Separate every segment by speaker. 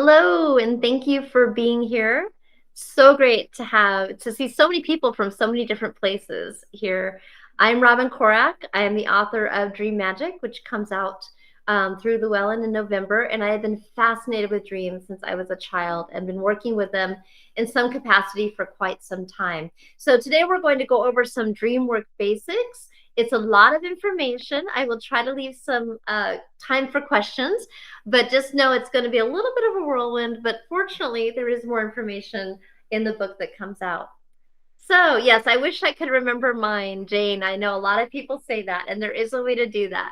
Speaker 1: Hello, and thank you for being here. So great to see so many people from so many different places here. I'm Robin Corak. I am the author of Dream Magic, which comes out through Llewellyn in November, and I have been fascinated with dreams since I was a child and been working with them in some capacity for quite some time. So today we're going to go over some dream work basics. It's a lot of information. I will try to leave some time for questions, but just know it's going to be a little bit of a whirlwind, but fortunately there is more information in the book that comes out. So yes, I wish I could remember mine, Jane. I know a lot of people say that, and there is a way to do that.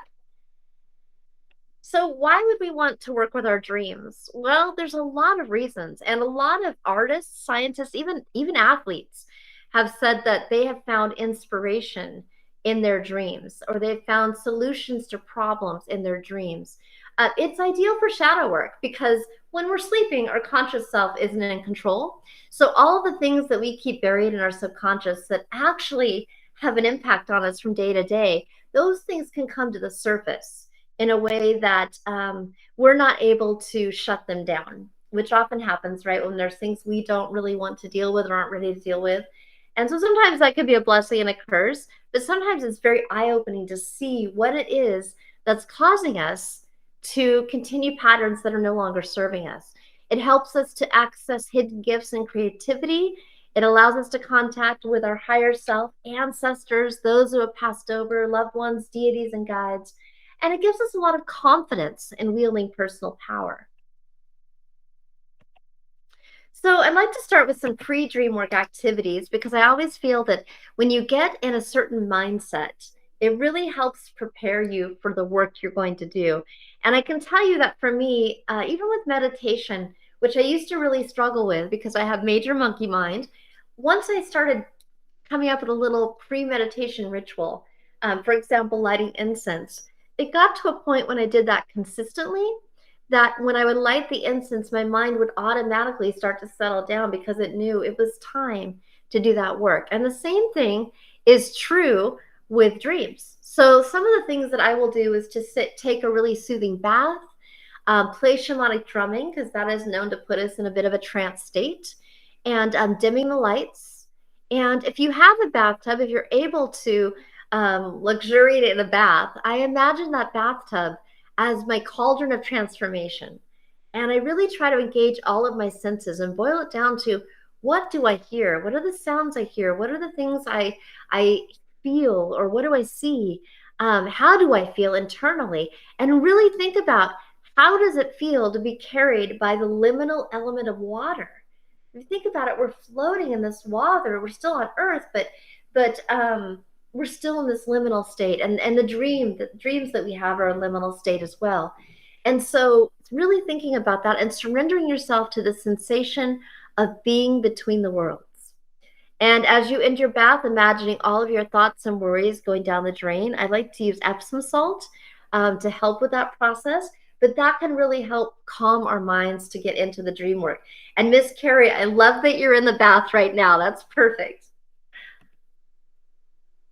Speaker 1: So why would we want to work with our dreams? Well, there's a lot of reasons, and a lot of artists, scientists, even athletes have said that they have found inspiration in their dreams, or they've found solutions to problems in their dreams. It's ideal for shadow work because when we're sleeping, our conscious self isn't in control. So all the things that we keep buried in our subconscious that actually have an impact on us from day to day, those things can come to the surface in a way that we're not able to shut them down, which often happens, right? When there's things we don't really want to deal with or aren't ready to deal with. And so sometimes that could be a blessing and a curse, but sometimes it's very eye-opening to see what it is that's causing us to continue patterns that are no longer serving us. It helps us to access hidden gifts and creativity. It allows us to contact with our higher self, ancestors, those who have passed over, loved ones, deities, and guides. And it gives us a lot of confidence in wielding personal power. So I'd like to start with some pre-dream work activities because I always feel that when you get in a certain mindset, it really helps prepare you for the work you're going to do. And I can tell you that for me, even with meditation, which I used to really struggle with because I have major monkey mind, once I started coming up with a little pre-meditation ritual, for example, lighting incense, it got to a point when I did that consistently that when I would light the incense, my mind would automatically start to settle down because it knew it was time to do that work. And the same thing is true with dreams. So some of the things that I will do is to take a really soothing bath, play shamanic drumming, because that is known to put us in a bit of a trance state, and dimming the lights. And if you have a bathtub, if you're able to luxuriate in a bath, I imagine that bathtub as my cauldron of transformation. And I really try to engage all of my senses and boil it down to, what do I hear? What are the sounds I hear? What are the things I feel, or what do I see? How do I feel internally? And really think about, how does it feel to be carried by the liminal element of water? If you think about it, we're floating in this water. We're still on Earth, but we're still in this liminal state, and the dreams that we have are a liminal state as well. And so really thinking about that and surrendering yourself to the sensation of being between the worlds. And as you end your bath, imagining all of your thoughts and worries going down the drain. I like to use Epsom salt to help with that process, but that can really help calm our minds to get into the dream work. And Miss Carrie, I love that you're in the bath right now. That's perfect.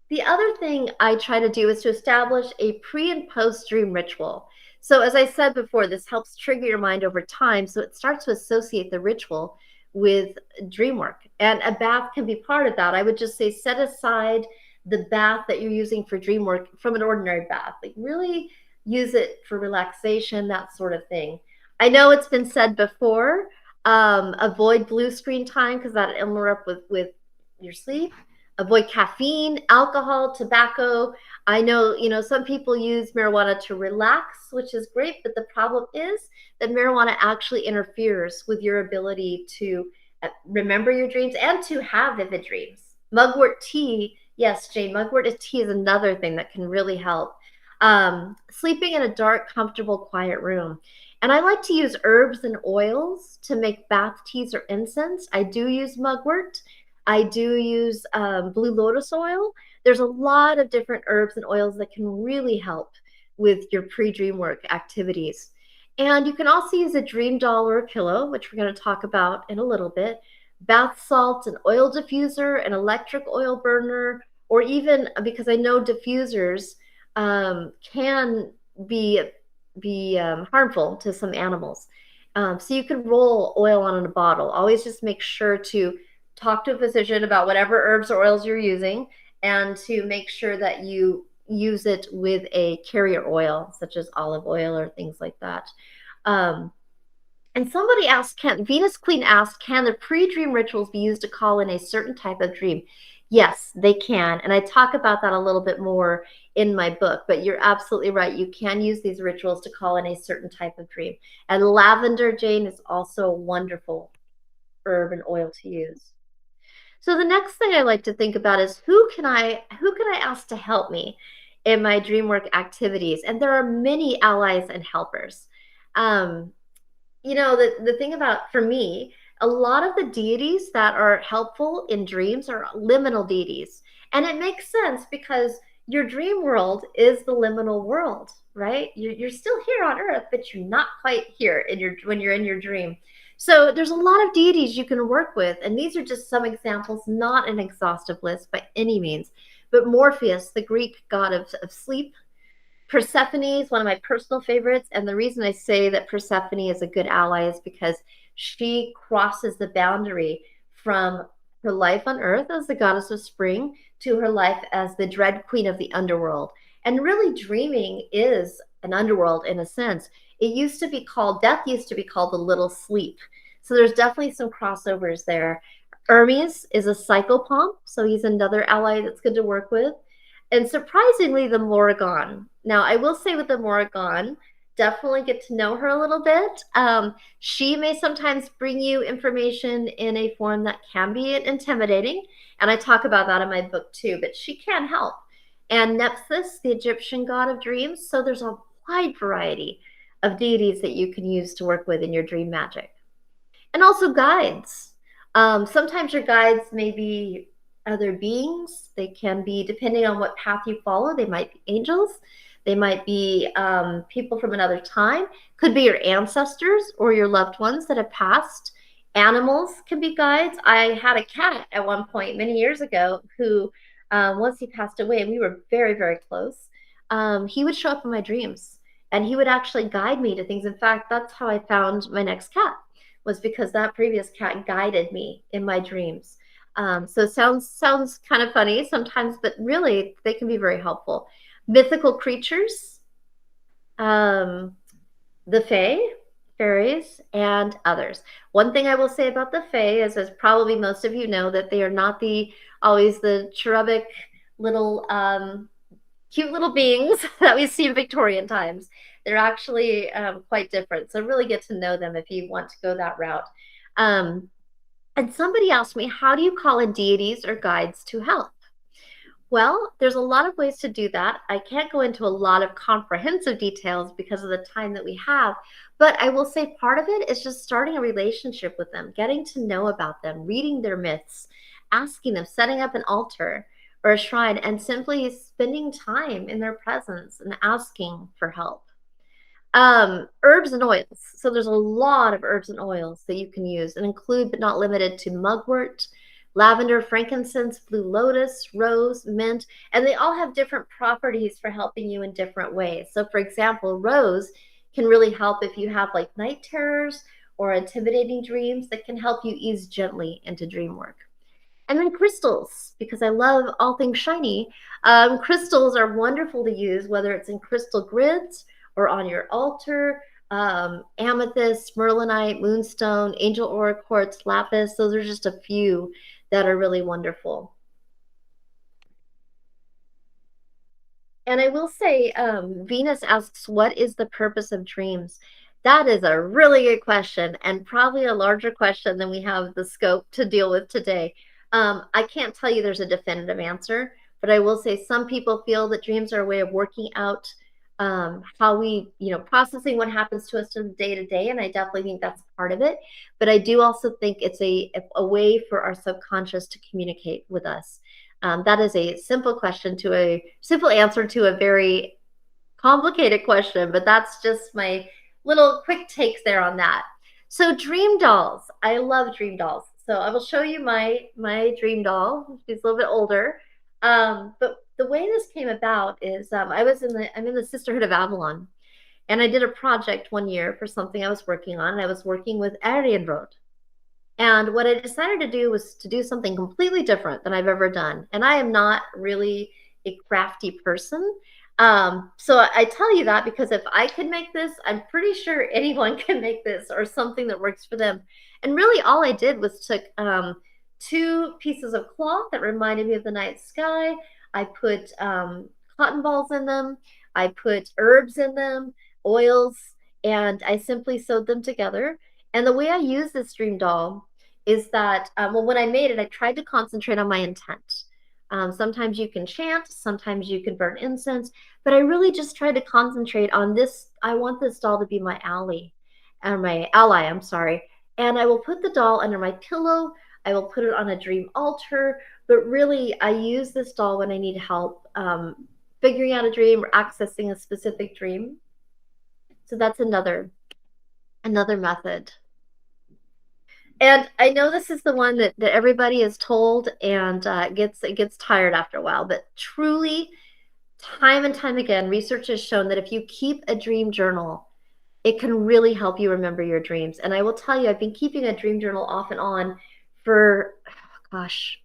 Speaker 1: The other thing I try to do is to establish a pre and post dream ritual. So as I said before, this helps trigger your mind over time. So it starts to associate the ritual with dream work. And a bath can be part of that. I would just say set aside the bath that you're using for dream work from an ordinary bath. Like really use it for relaxation, that sort of thing. I know it's been said before, avoid blue screen time because that interrupt with your sleep. Avoid caffeine, alcohol, tobacco. I know, some people use marijuana to relax, which is great, but the problem is that marijuana actually interferes with your ability to remember your dreams and to have vivid dreams. Mugwort tea, yes, Jane, mugwort tea is another thing that can really help. Sleeping in a dark, comfortable, quiet room. And I like to use herbs and oils to make bath teas or incense. I do use mugwort. I do use blue lotus oil. There's a lot of different herbs and oils that can really help with your pre-dream work activities. And you can also use a dream doll or a pillow, which we're going to talk about in a little bit, bath salts, an oil diffuser, an electric oil burner, or even, because I know diffusers can be harmful to some animals. So you can roll oil on in a bottle. Always just make sure to talk to a physician about whatever herbs or oils you're using, and to make sure that you use it with a carrier oil, such as olive oil or things like that. Um, and somebody asked, Venus Queen asked, can the pre-dream rituals be used to call in a certain type of dream? Yes, they can. And I talk about that a little bit more in my book, but you're absolutely right. You can use these rituals to call in a certain type of dream. And lavender, Jane, is also a wonderful herb and oil to use. So the next thing I like to think about is who can I ask to help me in my dream work activities? And there are many allies and helpers. Um, the thing about, for me, a lot of the deities that are helpful in dreams are liminal deities. And it makes sense because your dream world is the liminal world, right? You're still here on earth, but you're not quite here when you're in your dream. So there's a lot of deities you can work with, and these are just some examples, not an exhaustive list by any means. But Morpheus, the Greek god of sleep, Persephone is one of my personal favorites. And the reason I say that Persephone is a good ally is because she crosses the boundary from her life on earth as the goddess of spring to her life as the dread queen of the underworld. And really, dreaming is an underworld in a sense. Death used to be called the little sleep. So there's definitely some crossovers there. Hermes is a psychopomp, so he's another ally that's good to work with. And surprisingly, the Morrigan. Now, I will say with the Morrigan, definitely get to know her a little bit. She may sometimes bring you information in a form that can be intimidating, and I talk about that in my book too, but she can help. And Nephthys, the Egyptian god of dreams. So there's a wide variety of deities that you can use to work with in your dream magic. And also guides. Sometimes your guides may be other beings. They can be, depending on what path you follow, they might be angels. They might be people from another time. Could be your ancestors or your loved ones that have passed. Animals can be guides. I had a cat at one point many years ago who, once he passed away, and we were very, very close, he would show up in my dreams and he would actually guide me to things. In fact, that's how I found my next cat, was because that previous cat guided me in my dreams. So it sounds kind of funny sometimes, but really they can be very helpful. Mythical creatures, the fairies, and others. One thing I will say about the fae is, as probably most of you know, that they are not always the cherubic little cute little beings that we see in Victorian times. They're actually quite different. So really get to know them if you want to go that route. And somebody asked me, how do you call in deities or guides to help? Well, there's a lot of ways to do that. I can't go into a lot of comprehensive details because of the time that we have, but I will say part of it is just starting a relationship with them, getting to know about them, reading their myths, asking them, setting up an altar or a shrine, and simply spending time in their presence and asking for help. Herbs and oils. So there's a lot of herbs and oils that you can use, and include but not limited to mugwort, lavender, frankincense, blue lotus, rose, mint, and they all have different properties for helping you in different ways. So for example, rose can really help if you have like night terrors or intimidating dreams, that can help you ease gently into dream work. And then crystals, because I love all things shiny. Crystals are wonderful to use, whether it's in crystal grids or on your altar. Amethyst, merlinite, moonstone, angel aura quartz, lapis. Those are just a few that are really wonderful. And I will say, Venus asks, what is the purpose of dreams? That is a really good question, and probably a larger question than we have the scope to deal with today. I can't tell you there's a definitive answer, but I will say some people feel that dreams are a way of working out how we, processing what happens to us in day to day. And I definitely think that's part of it. But I do also think it's a way for our subconscious to communicate with us. That is a simple answer to a very complicated question, but that's just my little quick takes there on that. So dream dolls, I love dream dolls. So I will show you my dream doll. She's a little bit older. But the way this came about is I'm in the Sisterhood of Avalon, And I did a project one year for something I was working on, and I was working with Arienrod. And what I decided to do was to do something completely different than I've ever done. And I am not really a crafty person. So I tell you that because if I can make this, I'm pretty sure anyone can make this or something that works for them. And really all I did was took 2 pieces of cloth that reminded me of the night sky. I put cotton balls in them. I put herbs in them, oils, and I simply sewed them together. And the way I use this dream doll is that, well, when I made it, I tried to concentrate on my intent. Sometimes you can chant, sometimes you can burn incense, but I really just tried to concentrate on this. I want this doll to be my ally, or my ally, I'm sorry. And I will put the doll under my pillow. I will put it on a dream altar, but really I use this doll when I need help figuring out a dream or accessing a specific dream. So that's another method. And I know this is the one that everybody is told and it gets tired after a while, but truly, time and time again, research has shown that if you keep a dream journal, it can really help you remember your dreams. And I will tell you, I've been keeping a dream journal off and on for, gosh,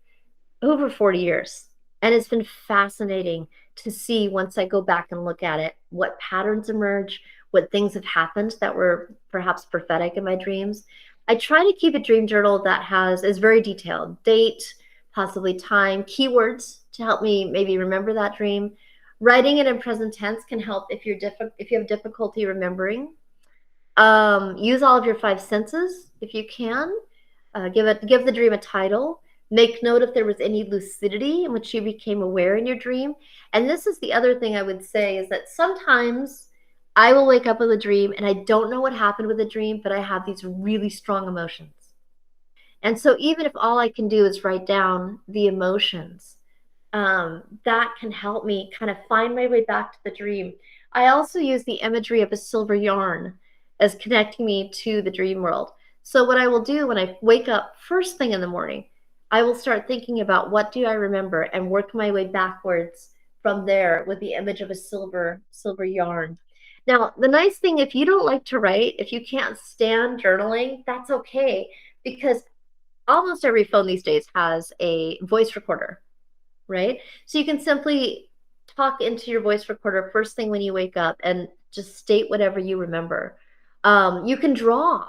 Speaker 1: over 40 years. And it's been fascinating to see, once I go back and look at it, what patterns emerge, what things have happened that were perhaps prophetic in my dreams. I try to keep a dream journal that is very detailed, date, possibly time, keywords to help me maybe remember that dream. Writing it in present tense can help if you have difficulty remembering. Use all of your 5 senses if you can. Give the dream a title. Make note if there was any lucidity in which you became aware in your dream. And this is the other thing I would say, is that sometimes I will wake up with a dream and I don't know what happened with the dream, but I have these really strong emotions. And so even if all I can do is write down the emotions, that can help me kind of find my way back to the dream. I also use the imagery of a silver yarn as connecting me to the dream world. So what I will do when I wake up first thing in the morning, I will start thinking about what do I remember and work my way backwards from there with the image of a silver yarn. Now, the nice thing, if you don't like to write, if you can't stand journaling, that's okay, because almost every phone these days has a voice recorder, right? So you can simply talk into your voice recorder first thing when you wake up and just state whatever you remember. You can draw.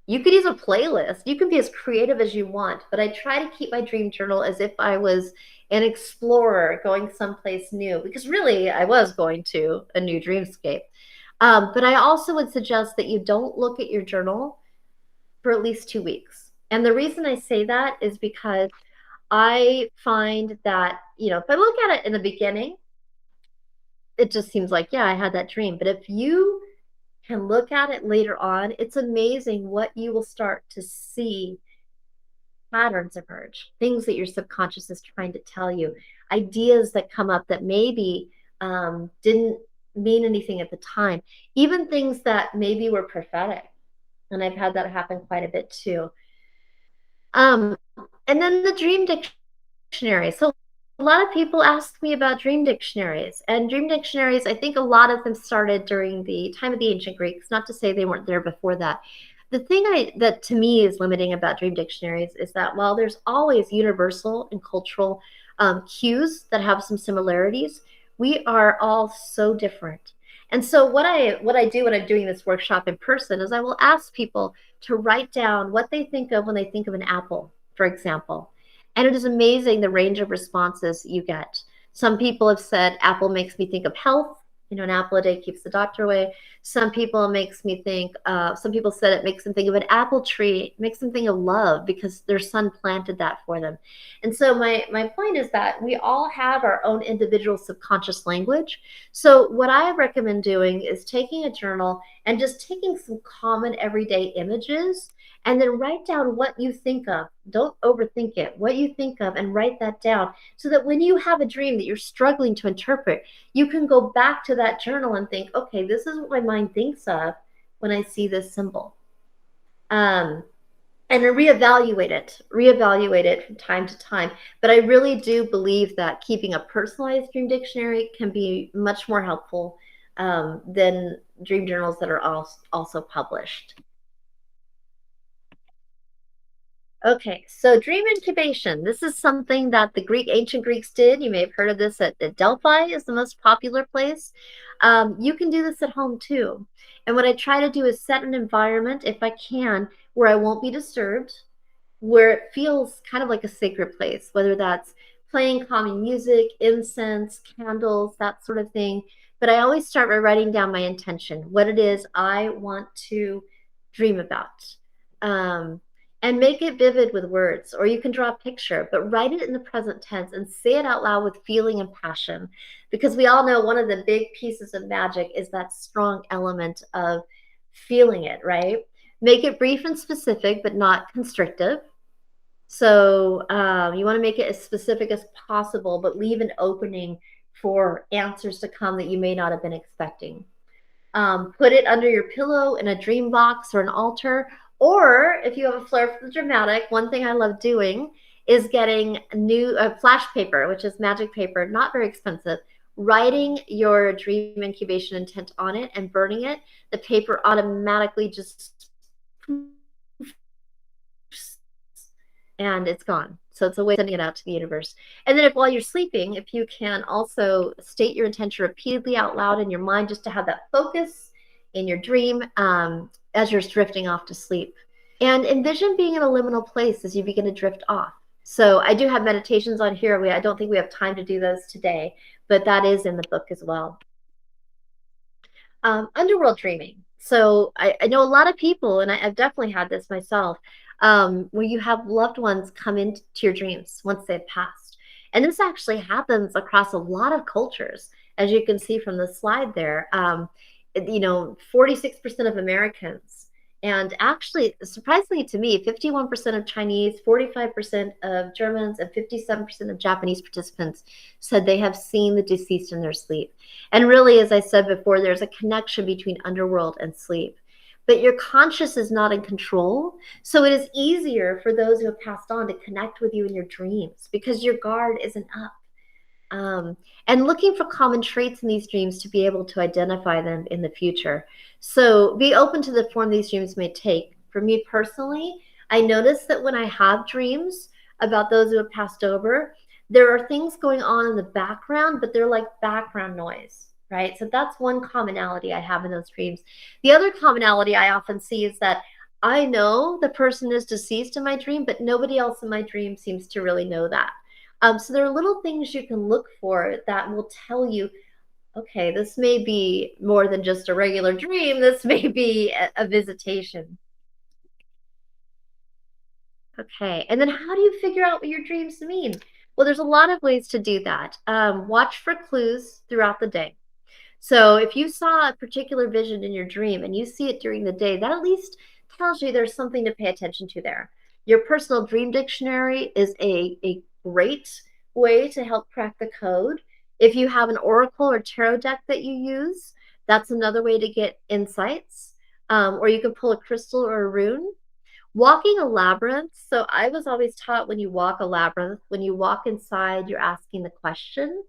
Speaker 1: You could use a playlist. You can be as creative as you want, but I try to keep my dream journal as if I was an explorer going someplace new, because really I was going to a new dreamscape. But I also would suggest that you don't look at your journal for at least 2 weeks. And the reason I say that is because I find that, if I look at it in the beginning, it just seems like, yeah, I had that dream. But if you can look at it later on, it's amazing what you will start to see patterns emerge, things that your subconscious is trying to tell you, ideas that come up that maybe didn't mean anything at the time, even things that maybe were prophetic. And I've had that happen quite a bit too. And then the dream dictionary. So a lot of people ask me about dream dictionaries, and dream dictionaries, I think a lot of them started during the time of the ancient Greeks, not to say they weren't there before that. The thing that to me is limiting about dream dictionaries is that while there's always universal and cultural cues that have some similarities, we are all so different. And so what I do when I'm doing this workshop in person is I will ask people to write down what they think of when they think of an apple, for example. And it is amazing the range of responses you get. Some people have said apple makes me think of health. An apple a day keeps the doctor away. Some people some people said it makes them think of an apple tree. It makes them think of love because their son planted that for them. And so my point is that we all have our own individual subconscious language. So what I recommend doing is taking a journal and just taking some common everyday images and then write down what you think of. Don't overthink it. What you think of, and write that down so that when you have a dream that you're struggling to interpret, you can go back to that journal and think, okay, this is what my mind thinks of when I see this symbol. And then reevaluate it from time to time. But I really do believe that keeping a personalized dream dictionary can be much more helpful than dream journals that are also published. Okay, so dream incubation. This is something that the ancient Greeks did. You may have heard of this at Delphi is the most popular place. You can do this at home too. And what I try to do is set an environment, if I can, where I won't be disturbed, where it feels kind of like a sacred place, whether that's playing calming music, incense, candles, that sort of thing. But I always start by writing down my intention, what it is I want to dream about. Um, and make it vivid with words, or you can draw a picture, but write it in the present tense and say it out loud with feeling and passion. Because we all know one of the big pieces of magic is that strong element of feeling it, right? Make it brief and specific, but not constrictive. So you want to make it as specific as possible, but leave an opening for answers to come that you may not have been expecting. Put it under your pillow in a dream box or an altar. Or if you have a flair for the dramatic, one thing I love doing is getting new flash paper, which is magic paper, not very expensive, writing your dream incubation intent on it and burning it. The paper automatically just and it's gone. So it's a way of sending it out to the universe. And then if while you're sleeping, if you can also state your intention repeatedly out loud in your mind, just to have that focus in your dream as you're drifting off to sleep. And envision being in a liminal place as you begin to drift off. So I do have meditations on here. I don't think we have time to do those today, but that is in the book as well. Underworld dreaming. So I know a lot of people, and I've definitely had this myself, where you have loved ones come into your dreams once they've passed. And this actually happens across a lot of cultures, as you can see from the slide there. 46% of Americans, and actually, surprisingly to me, 51% of Chinese, 45% of Germans, and 57% of Japanese participants said they have seen the deceased in their sleep. And really, as I said before, there's a connection between underworld and sleep. But your conscious is not in control. So it is easier for those who have passed on to connect with you in your dreams because your guard isn't up. And looking for common traits in these dreams to be able to identify them in the future. So be open to the form these dreams may take. For me personally, I notice that when I have dreams about those who have passed over, there are things going on in the background, but they're like background noise, right? So that's one commonality I have in those dreams. The other commonality I often see is that I know the person is deceased in my dream, but nobody else in my dream seems to really know that. So there are little things you can look for that will tell you, okay, this may be more than just a regular dream. This may be a visitation. Okay, and then how do you figure out what your dreams mean? Well, there's a lot of ways to do that. Watch for clues throughout the day. So if you saw a particular vision in your dream and you see it during the day, that at least tells you there's something to pay attention to there. Your personal dream dictionary is a great way to help crack the code. If you have an oracle or tarot deck that you use, that's another way to get insights. Or you can pull a crystal or a rune. Walking a labyrinth. So I was always taught when you walk a labyrinth, when you walk inside, you're asking the question.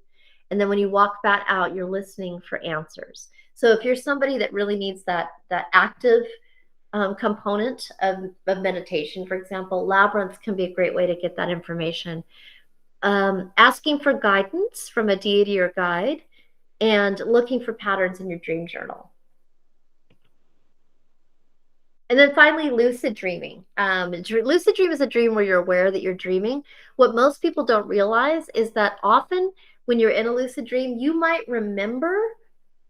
Speaker 1: And then when you walk back out, you're listening for answers. So if you're somebody that really needs that active component of meditation, for example, labyrinths can be a great way to get that information. Asking for guidance from a deity or guide, and looking for patterns in your dream journal. And then finally, lucid dreaming. Lucid dream is a dream where you're aware that you're dreaming. What most people don't realize is that often when you're in a lucid dream, you might remember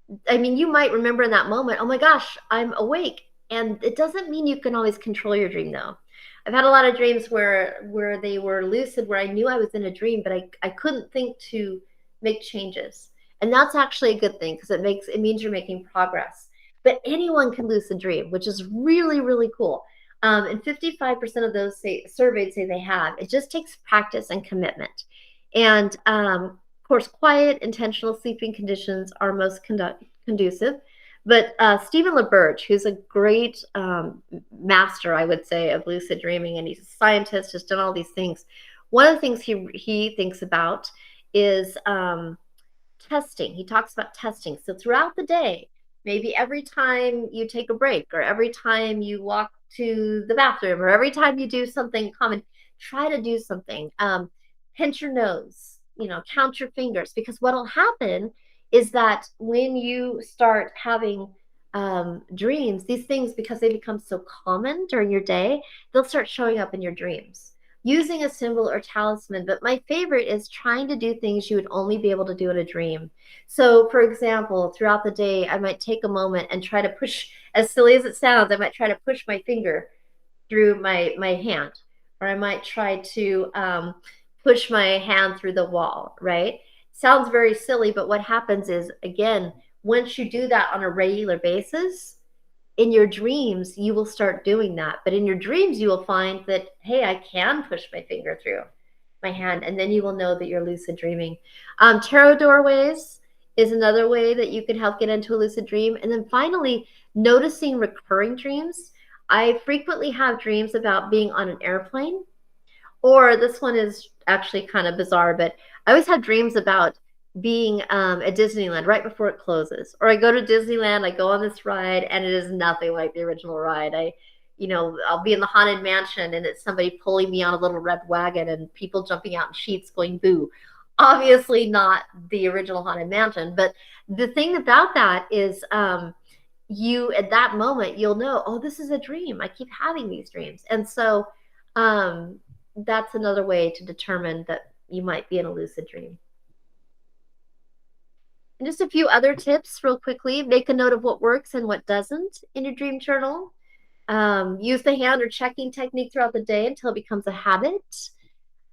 Speaker 1: in that moment, oh my gosh, I'm awake. And it doesn't mean you can always control your dream though. I've had a lot of dreams where they were lucid, where I knew I was in a dream, but I couldn't think to make changes. And that's actually a good thing because it means you're making progress. But anyone can lucid dream, which is really, really cool. And 55% of those surveyed say they have. It just takes practice and commitment. And of course, quiet, intentional sleeping conditions are most conducive. But Stephen LaBerge, who's a great master, I would say, of lucid dreaming, and he's a scientist, has done all these things. One of the things he thinks about is testing. He talks about testing. So throughout the day, maybe every time you take a break or every time you walk to the bathroom or every time you do something common, try to do something. Pinch your nose, count your fingers, because what'll happen is that when you start having dreams, these things, because they become so common during your day, they'll start showing up in your dreams using a symbol or talisman. But my favorite is trying to do things you would only be able to do in a dream. So, for example, throughout the day, I might take a moment and try to push, as silly as it sounds, I might try to push my finger through my hand, or I might try to push my hand through the wall, right? Sounds very silly, but what happens is, again, once you do that on a regular basis, in your dreams, you will start doing that. But in your dreams, you will find that, hey, I can push my finger through my hand, and then you will know that you're lucid dreaming. Tarot doorways is another way that you can help get into a lucid dream. And then finally, noticing recurring dreams. I frequently have dreams about being on an airplane, or this one is actually kind of bizarre, but I always have dreams about being at Disneyland right before it closes. Or I go to Disneyland, I go on this ride, and it is nothing like the original ride. I'll be in the Haunted Mansion, and it's somebody pulling me on a little red wagon and people jumping out in sheets going boo. Obviously not the original Haunted Mansion, but the thing about that is you, at that moment, you'll know, oh, this is a dream. I keep having these dreams. And so that's another way to determine that you might be in a lucid dream. And just a few other tips real quickly. Make a note of what works and what doesn't in your dream journal. Use the hand or checking technique throughout the day until it becomes a habit.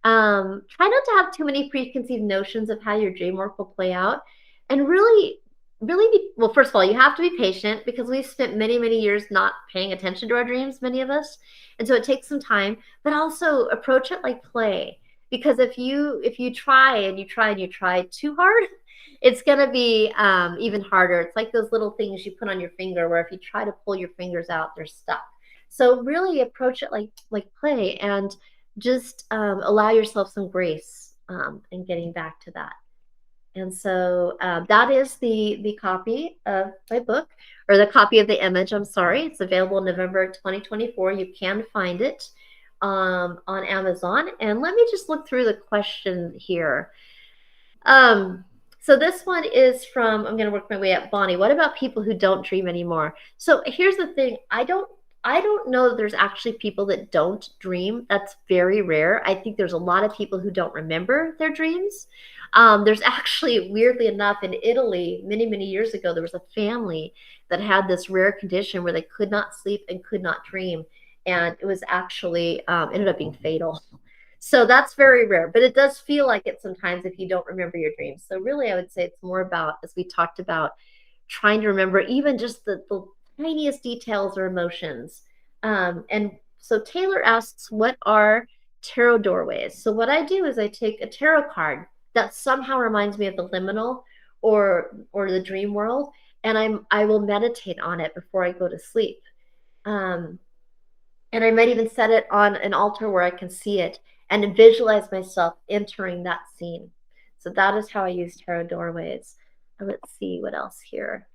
Speaker 1: Try not to have too many preconceived notions of how your dream work will play out. And really be, well, first of all, you have to be patient, because we've spent many, many years not paying attention to our dreams, many of us. And so it takes some time, but also approach it like play. Because if you try and you try and you try too hard, it's going to be even harder. It's like those little things you put on your finger where if you try to pull your fingers out, they're stuck. So really approach it like play, and just allow yourself some grace in getting back to that. And so that is the copy of my book, or the copy of the image. I'm sorry. It's available in November 2024. You can find it on Amazon. And let me just look through the question here. So this one is from, I'm going to work my way up, Bonnie. What about people who don't dream anymore? So here's the thing. I don't know that there's actually people that don't dream. That's very rare. I think there's a lot of people who don't remember their dreams. There's actually, weirdly enough, in Italy, many, many years ago, there was a family that had this rare condition where they could not sleep and could not dream. And it was actually, ended up being fatal. So that's very rare, but it does feel like it sometimes if you don't remember your dreams. So really, I would say it's more about, as we talked about, trying to remember even just the tiniest details or emotions. And so Taylor asks, what are tarot doorways? So what I do is I take a tarot card that somehow reminds me of the liminal or the dream world, and I will meditate on it before I go to sleep. And I might even set it on an altar where I can see it and visualize myself entering that scene. So that is how I use tarot doorways. Let's see what else here.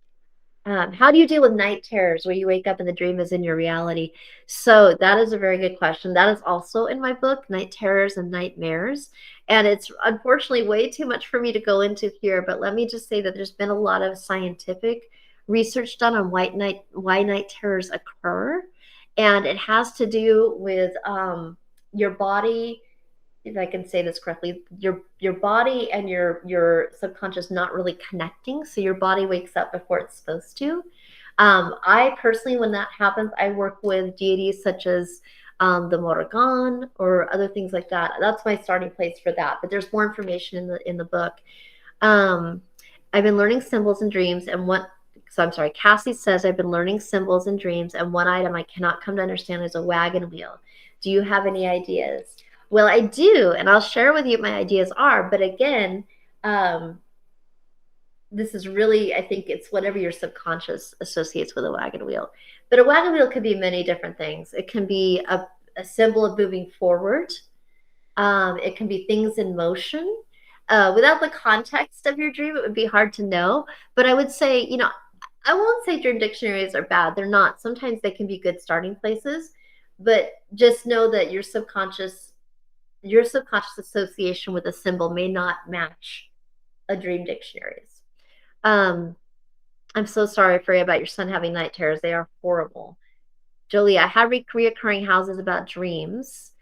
Speaker 1: How do you deal with night terrors where you wake up and the dream is in your reality? So that is a very good question. That is also in my book, Night Terrors and Nightmares. And it's unfortunately way too much for me to go into here, but let me just say that there's been a lot of scientific research done on why night terrors occur. And it has to do with your body, if I can say this correctly, your body and your subconscious not really connecting. So your body wakes up before it's supposed to. I personally, when that happens, I work with deities such as the Morrigan or other things like that. That's my starting place for that. But there's more information in the book. I've been learning symbols and dreams, and so I'm sorry, Cassie says, I've been learning symbols and dreams, and one item I cannot come to understand is a wagon wheel. Do you have any ideas? Well, I do, and I'll share with you what my ideas are. But again, this is really, I think it's whatever your subconscious associates with a wagon wheel. But a wagon wheel could be many different things. It can be a symbol of moving forward. It can be things in motion. without the context of your dream, it would be hard to know. But I would say, you know, I won't say dream dictionaries are bad. They're not. Sometimes they can be good starting places, but just know that your subconscious association with a symbol may not match a dream dictionary's. Um, I'm so sorry for you about your son having night terrors. They are horrible. Jolie, I have reoccurring houses about dreams.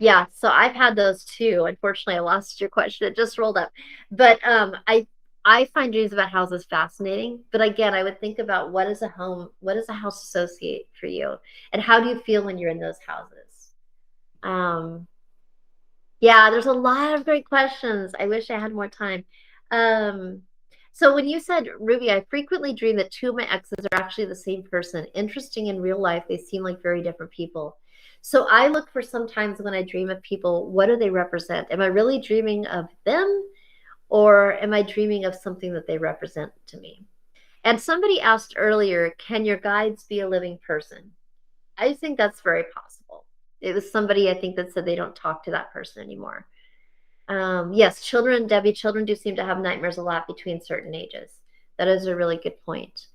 Speaker 1: Yeah, so I've had those too. Unfortunately, I lost your question. It just rolled up. But I find dreams about houses fascinating. But again, I would think about what is a home, what does a house associate for you? And how do you feel when you're in those houses? Um, yeah, there's a lot of great questions. I wish I had more time. Um, so when you said, Ruby, I frequently dream that two of my exes are actually the same person. Interesting, in real life, they seem like very different people. So I look for sometimes when I dream of people, what do they represent? Am I really dreaming of them, or am I dreaming of something that they represent to me? And somebody asked earlier, can your guides be a living person? I think that's very possible. It was somebody, I think, that said they don't talk to that person anymore. Yes, children, Debbie, children do seem to have nightmares a lot between certain ages. That is a really good point.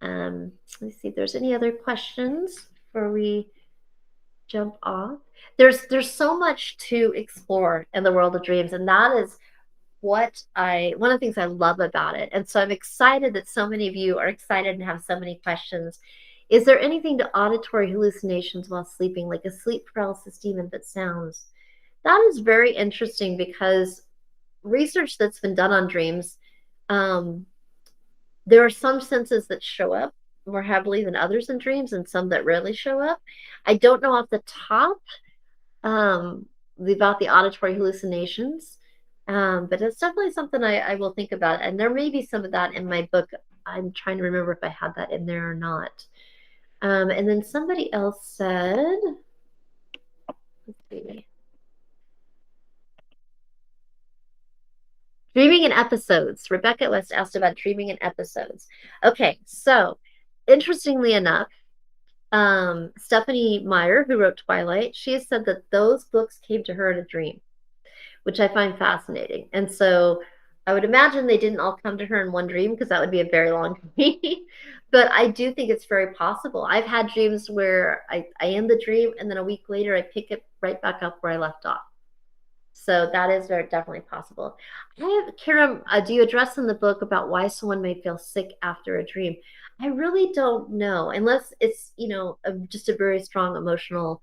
Speaker 1: Let's see if there's any other questions before we jump off. There's so much to explore in the world of dreams, and that is one of the things I love about it. And so I'm excited that so many of you are excited and have so many questions. Is there anything to auditory hallucinations while sleeping, like a sleep paralysis demon that sounds? That is very interesting because research that's been done on dreams, there are some senses that show up more heavily than others in dreams and some that rarely show up. I don't know off the top about the auditory hallucinations, but it's definitely something I will think about. And there may be some of that in my book. I'm trying to remember if I had that in there or not. And then somebody else said, let's see. Dreaming in episodes. Rebecca West asked about dreaming in episodes. Okay, so interestingly enough, Stephanie Meyer, who wrote Twilight, she has said that those books came to her in a dream, which I find fascinating. And so I would imagine they didn't all come to her in one dream because that would be a very long dream. But I do think it's very possible. I've had dreams where I end the dream and then a week later I pick it right back up where I left off. So that is very definitely possible. Karen, do you address in the book about why someone may feel sick after a dream? I really don't know, unless it's, you know, just a very strong emotional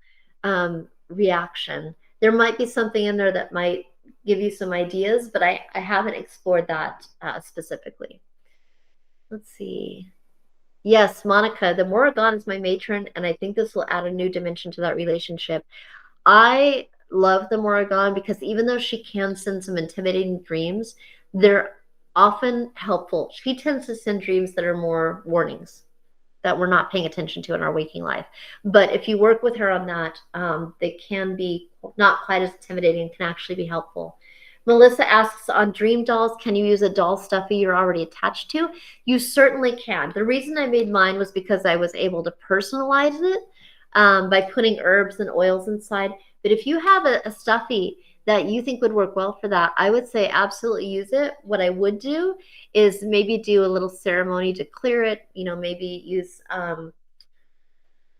Speaker 1: reaction. There might be something in there that might give you some ideas, but I haven't explored that specifically. Let's see. Yes, Monica, the Morrigan is my matron, and I think this will add a new dimension to that relationship. I love the Morrigan because even though she can send some intimidating dreams, they're often helpful. She tends to send dreams that are more warnings that we're not paying attention to in our waking life. But if you work with her on that, they can be not quite as intimidating and can actually be helpful. Melissa asks, on dream dolls, can you use a doll stuffy you're already attached to? You certainly can. The reason I made mine was because I was able to personalize it by putting herbs and oils inside. But if you have a stuffy that you think would work well for that, I would say absolutely use it. What I would do is maybe do a little ceremony to clear it, you know, maybe use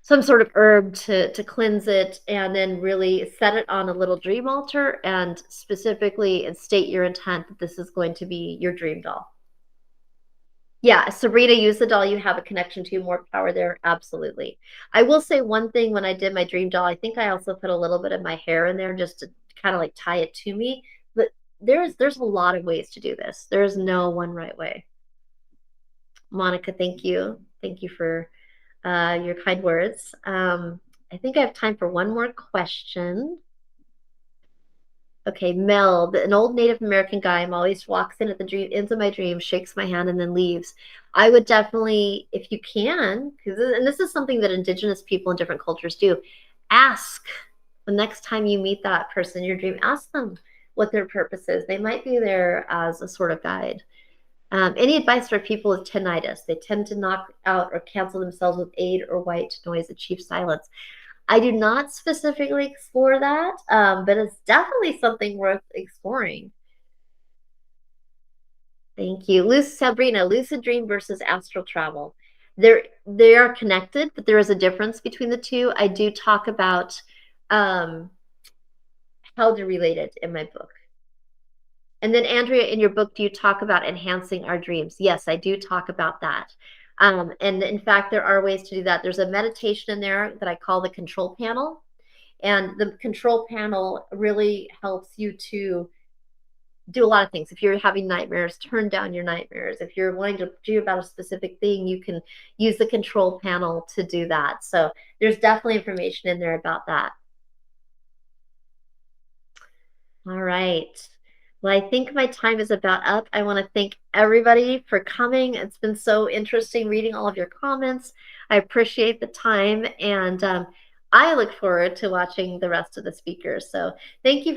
Speaker 1: some sort of herb to cleanse it, and then really set it on a little dream altar and specifically state your intent that this is going to be your dream doll. Yeah, Sabrina, use the doll you have a connection to. More power there. Absolutely. I will say one thing when I did my dream doll, I think I also put a little bit of my hair in there just to kind of like tie it to me. But there's a lot of ways to do this. There is no one right way. Monica, thank you. Thank you for your kind words. I think I have time for one more question. Okay, Mel, an old Native American guy, always walks in at the dream, into my dream, shakes my hand, and then leaves. I would definitely, if you can, and this is something that Indigenous people in different cultures do, ask the next time you meet that person in your dream, ask them what their purpose is. They might be there as a sort of guide. Any advice for people with tinnitus? They tend to knock out or cancel themselves with aid or white noise, achieve silence. I do not specifically explore that, but it's definitely something worth exploring. Thank you. Sabrina, lucid dream versus astral travel. They are connected, but there is a difference between the two. I do talk about um, how they're related in my book. And then, Andrea, in your book, do you talk about enhancing our dreams? Yes, I do talk about that. And in fact, there are ways to do that. There's a meditation in there that I call the control panel. And the control panel really helps you to do a lot of things. If you're having nightmares, turn down your nightmares. If you're wanting to do about a specific thing, you can use the control panel to do that. So there's definitely information in there about that. All right. Well, I think my time is about up. I want to thank everybody for coming. It's been so interesting reading all of your comments. I appreciate the time, and I look forward to watching the rest of the speakers. So thank you.